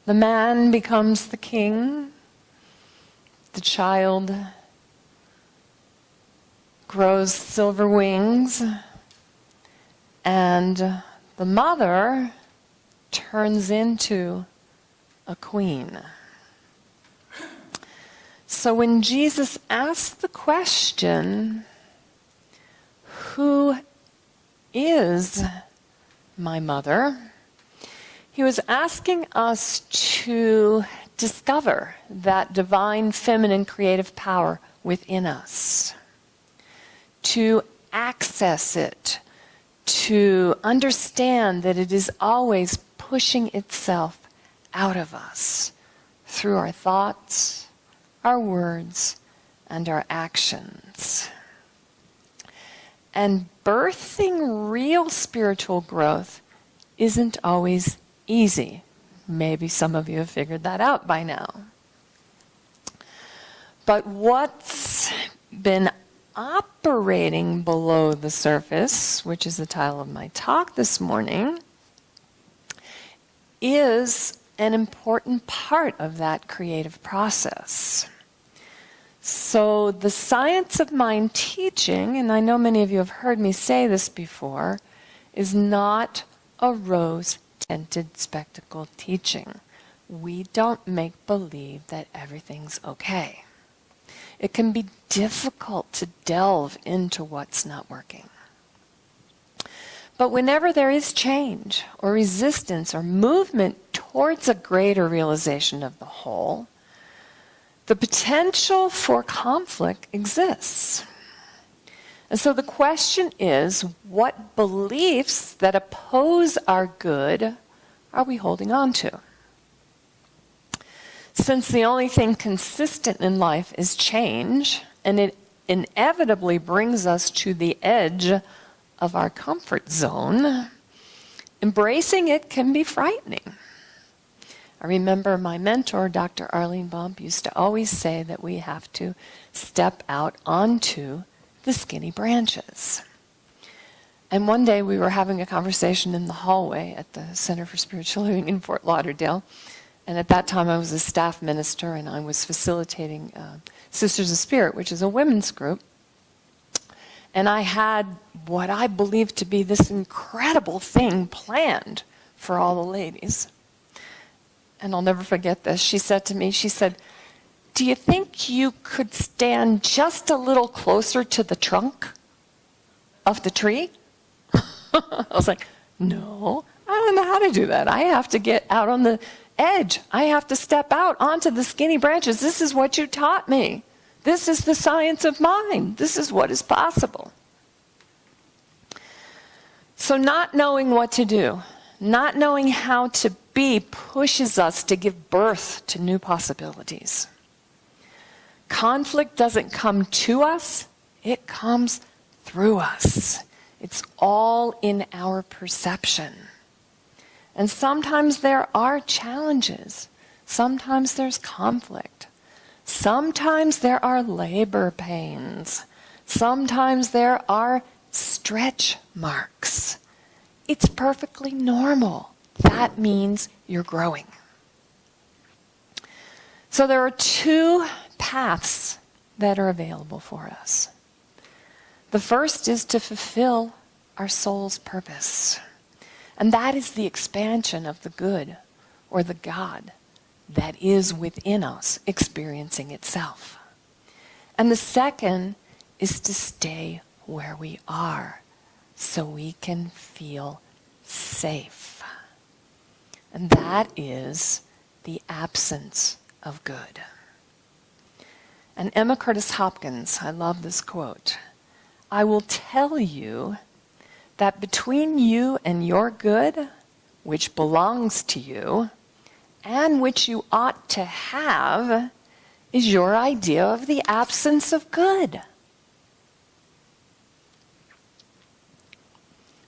The man becomes the king. The child grows silver wings. And the mother turns into a queen. So when Jesus asked the question, who is my mother? He was asking us to discover that divine feminine creative power within us, to access it, to understand that it is always pushing itself out of us through our thoughts, our words, and our actions. And birthing real spiritual growth isn't always easy. Maybe some of you have figured that out by now. But what's been operating below the surface, which is the title of my talk this morning, is an important part of that creative process. So the science of mind teaching, and I know many of you have heard me say this before, is not a rose-tinted spectacle teaching. We don't make believe that everything's okay. It can be difficult to delve into what's not working. But whenever there is change or resistance or movement towards a greater realization of the whole, the potential for conflict exists. And so the question is, what beliefs that oppose our good are we holding on to? Since the only thing consistent in life is change, and it inevitably brings us to the edge of our comfort zone, embracing it can be frightening. I remember my mentor, Dr. Arlene Bump, used to always say that we have to step out onto the skinny branches. And one day we were having a conversation in the hallway at the Center for Spiritual Living in Fort Lauderdale. And at that time I was a staff minister and I was facilitating Sisters of Spirit, which is a women's group. And I had what I believed to be this incredible thing planned for all the ladies. And I'll never forget this. She said to me, she said, "Do you think you could stand just a little closer to the trunk of the tree?" I was like, "No, I don't know how to do that. I have to get out on the edge. I have to step out onto the skinny branches. This is what you taught me. This is the science of mind. This is what is possible." So not knowing what to do, not knowing how to be, pushes us to give birth to new possibilities. Conflict doesn't come to us, it comes through us. It's all in our perception. And sometimes there are challenges. Sometimes there's conflict. Sometimes there are labor pains. Sometimes there are stretch marks. It's perfectly normal. That means you're growing. So there are two paths that are available for us. The first is to fulfill our soul's purpose. And that is the expansion of the good or the God that is within us experiencing itself. And the second is to stay where we are so we can feel safe. And that is the absence of good. And Emma Curtis Hopkiins, I love this quote, "I will tell you that between you and your good, which belongs to you, and which you ought to have, is your idea of the absence of good."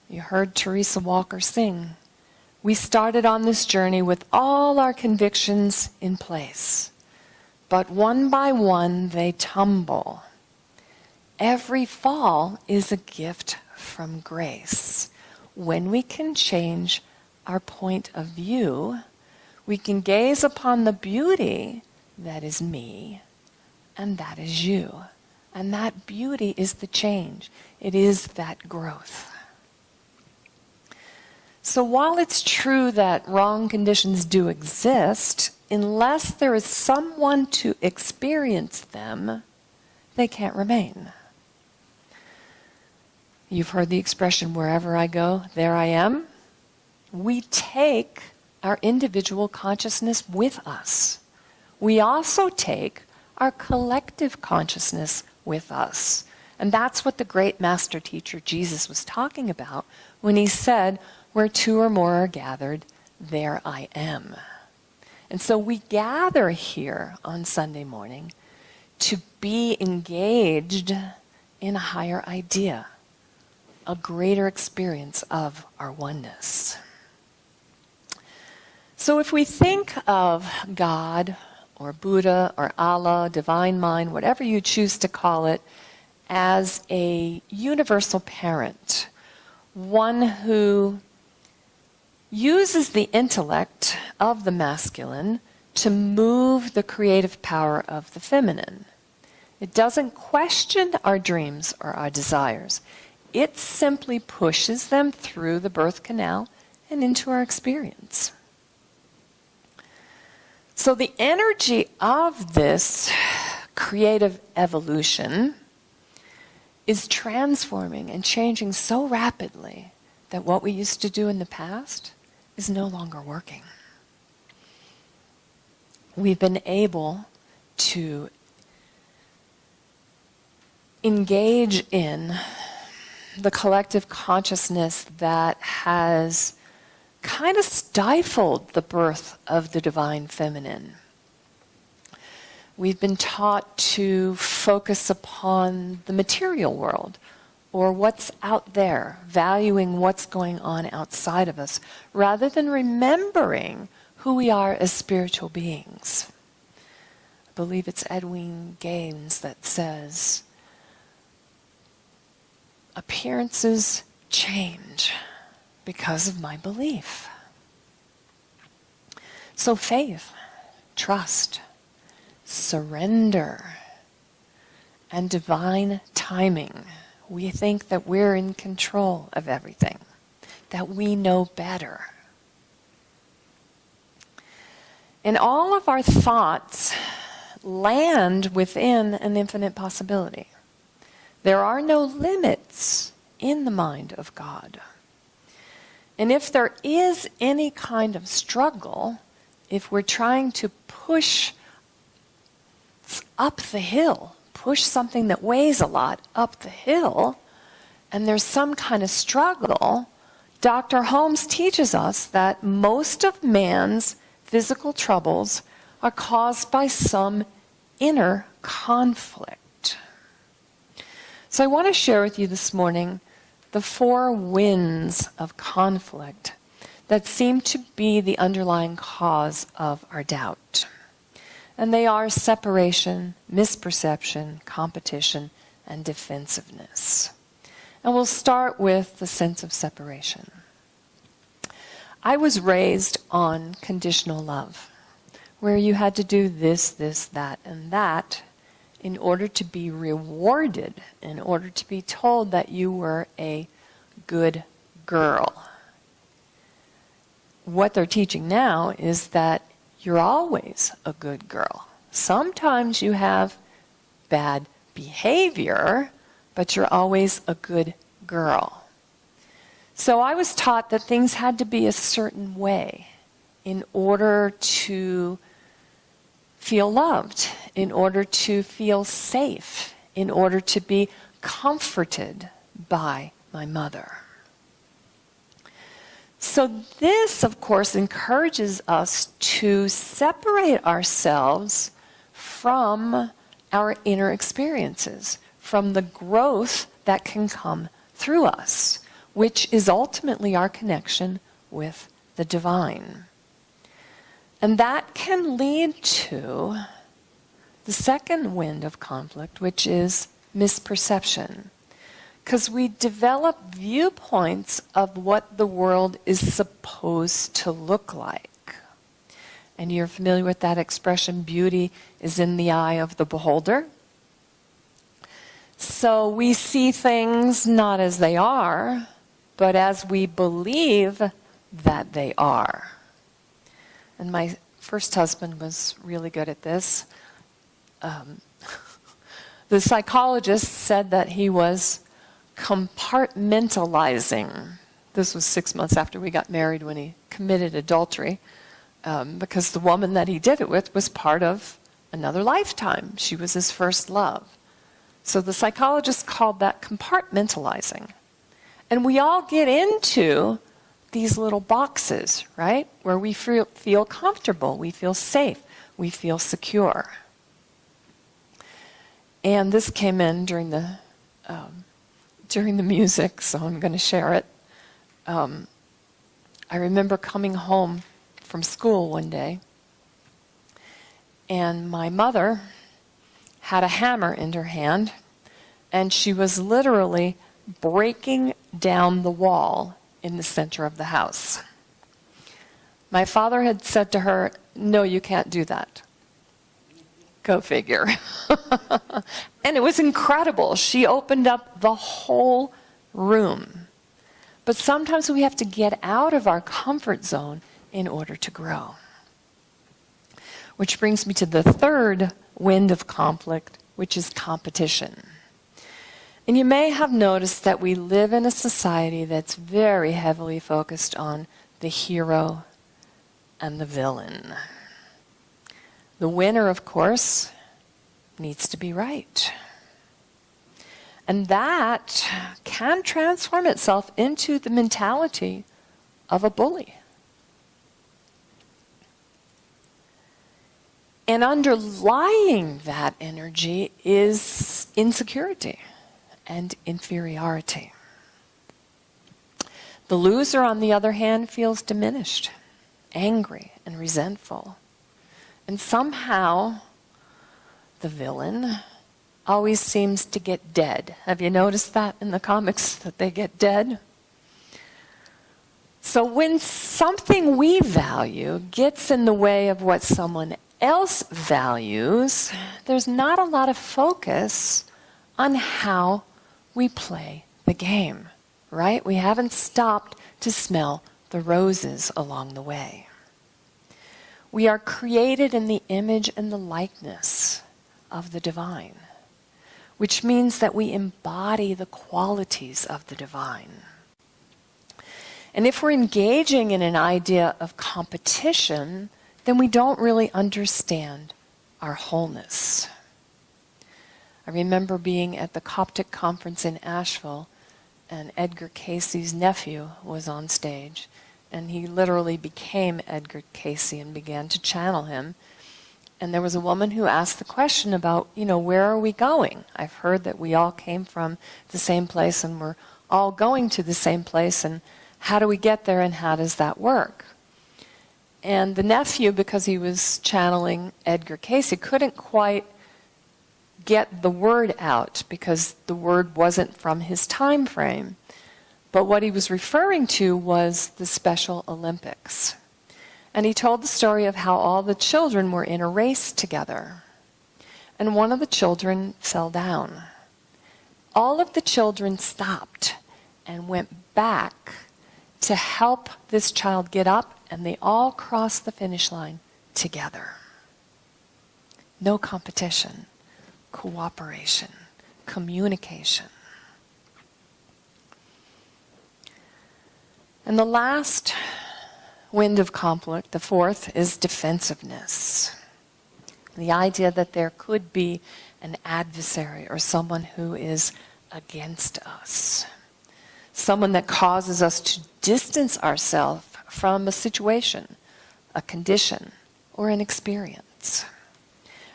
You heard Teresa Walker sing, "We started on this journey with all our convictions in place, but one by one they tumble. Every fall is a gift from grace. When we can change our point of view, we can gaze upon the beauty that is me and that is you. And that beauty is the change. It is that growth. So while it's true that wrong conditions do exist, unless there is someone to experience them, they can't remain. You've heard the expression, wherever I go, there I am. We take our individual consciousness with us. We also take our collective consciousness with us. And that's what the great master teacher Jesus was talking about when he said, where two or more are gathered, there I am. And so we gather here on Sunday morning to be engaged in a higher idea, a greater experience of our oneness. So if we think of God or Buddha or Allah, divine mind, whatever you choose to call it, as a universal parent, one who uses the intellect of the masculine to move the creative power of the feminine. It doesn't question our dreams or our desires. It simply pushes them through the birth canal and into our experience. So the energy of this creative evolution is transforming and changing so rapidly that what we used to do in the past is no longer working. We've been able to engage in the collective consciousness that has kind of stifled the birth of the divine feminine. We've been taught to focus upon the material world or what's out there, valuing what's going on outside of us, rather than remembering who we are as spiritual beings. I believe it's Edwin Gaines that says, appearances change because of my belief. So faith, trust, surrender, and divine timing. We think that we're in control of everything, that we know better. And all of our thoughts land within an infinite possibility. There are no limits in the mind of God. And if there is any kind of struggle, if we're trying to push up the hill, push something that weighs a lot up the hill, and there's some kind of struggle, Dr. Holmes teaches us that most of man's physical troubles are caused by some inner conflict. So I want to share with you this morning the 4 winds of conflict that seem to be the underlying cause of our doubt. And they are separation, misperception, competition, and defensiveness. And we'll start with the sense of separation. I was raised on conditional love, where you had to do this, that, and that in order to be rewarded, in order to be told that you were a good girl. What they're teaching now is that you're always a good girl. Sometimes you have bad behavior, but you're always a good girl. So I was taught that things had to be a certain way in order to feel loved, in order to feel safe, in order to be comforted by my mother. So this, of course, encourages us to separate ourselves from our inner experiences, from the growth that can come through us, which is ultimately our connection with the divine. And that can lead to the second wind of conflict, which is misperception. Because we develop viewpoints of what the world is supposed to look like. And you're familiar with that expression, beauty is in the eye of the beholder. So we see things not as they are, but as we believe that they are. And my first husband was really good at this. The psychologist said that he was compartmentalizing. This was 6 months after we got married when he committed adultery, because the woman that he did it with was part of another lifetime. She was his first love. So the psychologist called that compartmentalizing. And we all get into these little boxes, right? Where we feel comfortable, we feel safe, we feel secure. And this came in during the music, so I'm going to share it. I remember coming home from school one day, and my mother had a hammer in her hand, and she was literally breaking down the wall in the center of the house. My father had said to her, "No, you can't do that." Go figure. And it was incredible. She opened up the whole room. But sometimes we have to get out of our comfort zone in order to grow. Which brings me to the third wind of conflict, which is competition. And you may have noticed that we live in a society that's very heavily focused on the hero and the villain. The winner, of course, needs to be right. And that can transform itself into the mentality of a bully. And underlying that energy is insecurity and inferiority. The loser, on the other hand, feels diminished, angry, and resentful. And somehow, the villain always seems to get dead. Have you noticed that in the comics, that they get dead? So when something we value gets in the way of what someone else values, there's not a lot of focus on how we play the game, right? We haven't stopped to smell the roses along the way. We are created in the image and the likeness of the divine, which means that we embody the qualities of the divine. And if we're engaging in an idea of competition, then we don't really understand our wholeness. I remember being at the Coptic conference in Asheville, and Edgar Casey's nephew was on stage, and he literally became Edgar Casey and began to channel him. And there was a woman who asked the question about, where are we going? I've heard that we all came from the same place and we're all going to the same place, and how do we get there and how does that work? And the nephew, because he was channeling Edgar Casey, couldn't quite get the word out because the word wasn't from his time frame. But what he was referring to was the Special Olympics. And he told the story of how all the children were in a race together. And one of the children fell down. All of the children stopped and went back to help this child get up, and they all crossed the finish line together. No competition, cooperation, communication. And the last wind of conflict, the fourth, is defensiveness. The idea that there could be an adversary or someone who is against us. Someone that causes us to distance ourselves from a situation, a condition, or an experience.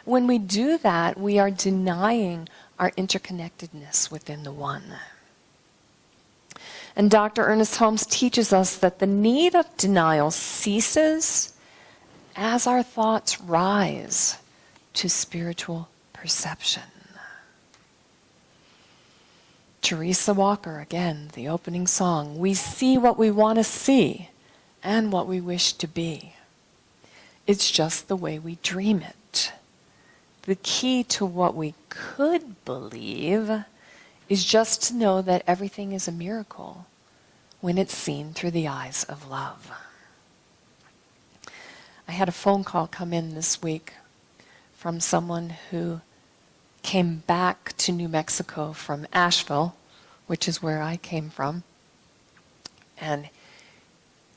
When we do that, we are denying our interconnectedness within the one. And Dr. Ernest Holmes teaches us that the need of denial ceases as our thoughts rise to spiritual perception. Teresa Walker, again, the opening song, we see what we want to see and what we wish to be. It's just the way we dream it. The key to what we could believe is just to know that everything is a miracle when it's seen through the eyes of love. I had a phone call come in this week from someone who came back to New Mexico from Asheville, which is where I came from. And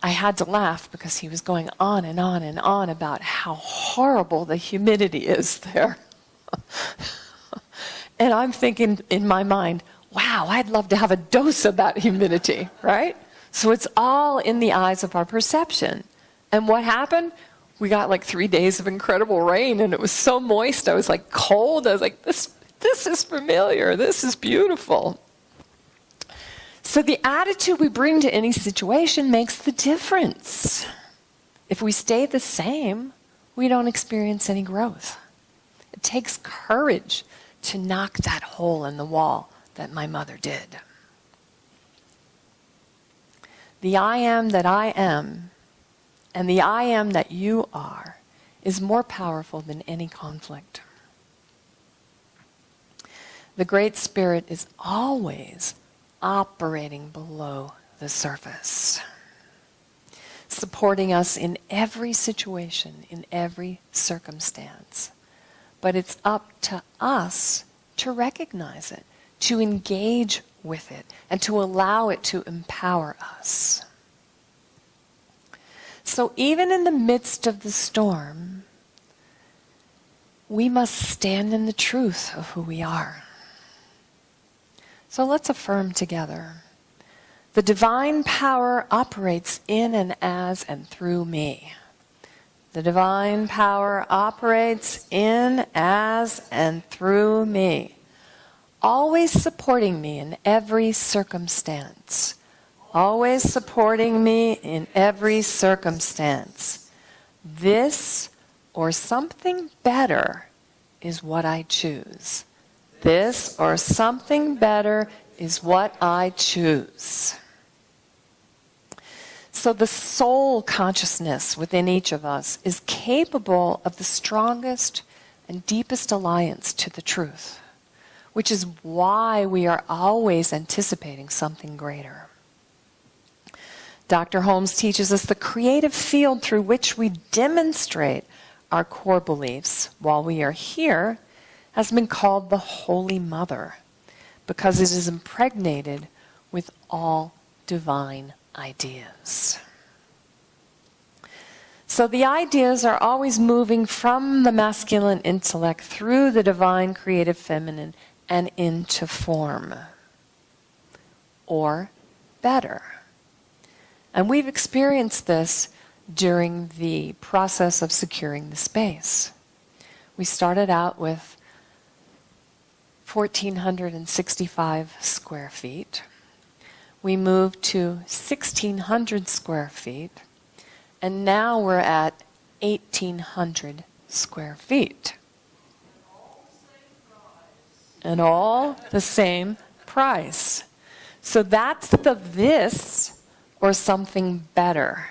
I had to laugh because he was going on and on and on about how horrible the humidity is there. And I'm thinking in my mind, wow, I'd love to have a dose of that humidity, right? So it's all in the eyes of our perception. And what happened? We got like 3 days of incredible rain, and it was so moist. I was like cold. I was like, this is familiar. This is beautiful. So the attitude we bring to any situation makes the difference. If we stay the same, we don't experience any growth. It takes courage to knock that hole in the wall that my mother did. The I am that I am and the I am that you are is more powerful than any conflict. The Great Spirit is always operating below the surface, supporting us in every situation, in every circumstance. But it's up to us to recognize it, to engage with it, and to allow it to empower us. So even in the midst of the storm, we must stand in the truth of who we are. So let's affirm together. The divine power operates in and as and through me. The divine power operates in, as, and through me, always supporting me in every circumstance. Always supporting me in every circumstance. This or something better is what I choose. This or something better is what I choose. So the soul consciousness within each of us is capable of the strongest and deepest alliance to the truth, which is why we are always anticipating something greater. Dr. Holmes teaches us the creative field through which we demonstrate our core beliefs while we are here has been called the Holy Mother, because it is impregnated with all divine ideas. So the ideas are always moving from the masculine intellect through the divine creative feminine and into form. Or better. And we've experienced this during the process of securing the space. We started out with 1,465 square feet. We moved to 1,600 square feet, and now we're at 1,800 square feet. And all the same price. So that's the this or something better.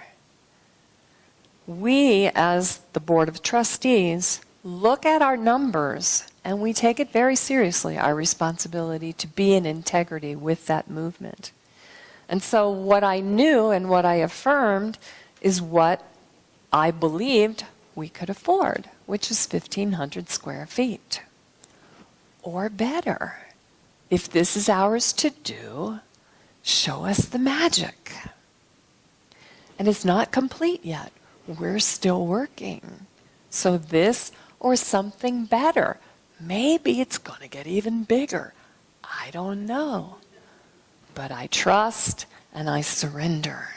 We, as the Board of Trustees, look at our numbers and we take it very seriously, our responsibility to be in integrity with that movement. And so what I knew and what I affirmed is what I believed we could afford, which is 1,500 square feet. Or better, if this is ours to do, show us the magic. And it's not complete yet. We're still working. So this or something better. Maybe it's going to get even bigger. I don't know. But I trust and I surrender.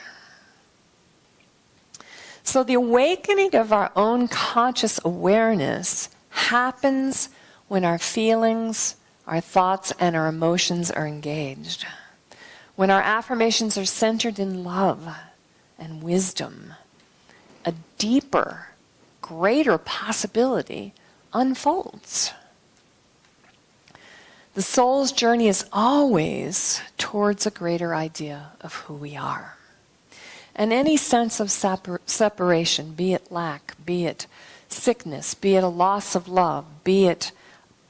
So the awakening of our own conscious awareness happens when our feelings, our thoughts, and our emotions are engaged. When our affirmations are centered in love and wisdom, a deeper, greater possibility unfolds. The soul's journey is always towards a greater idea of who we are. And any sense of separation, be it lack, be it sickness, be it a loss of love, be it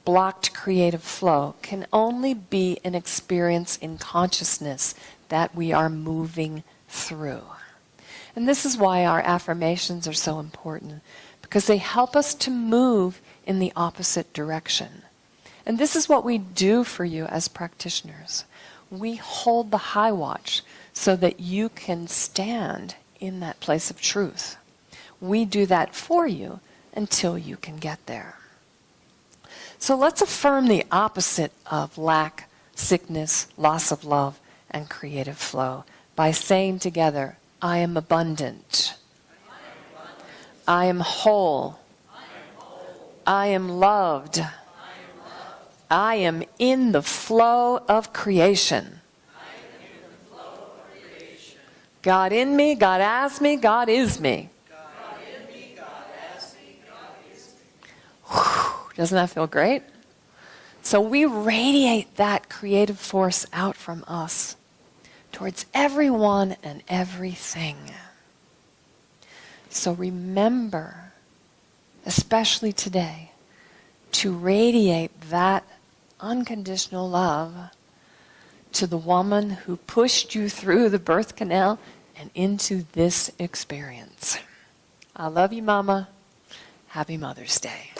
blocked creative flow, can only be an experience in consciousness that we are moving through. And this is why our affirmations are so important, because they help us to move in the opposite direction. And this is what we do for you as practitioners. We hold the high watch so that you can stand in that place of truth. We do that for you until you can get there. So let's affirm the opposite of lack, sickness, loss of love, and creative flow by saying together, I am abundant. I am whole. I am loved. I am in the flow of creation. God in me, God as me, God is me. Whew, doesn't that feel great? So we radiate that creative force out from us towards everyone and everything. So remember, especially today, to radiate that unconditional love to the woman who pushed you through the birth canal and into this experience. I love you, Mama. Happy Mother's Day.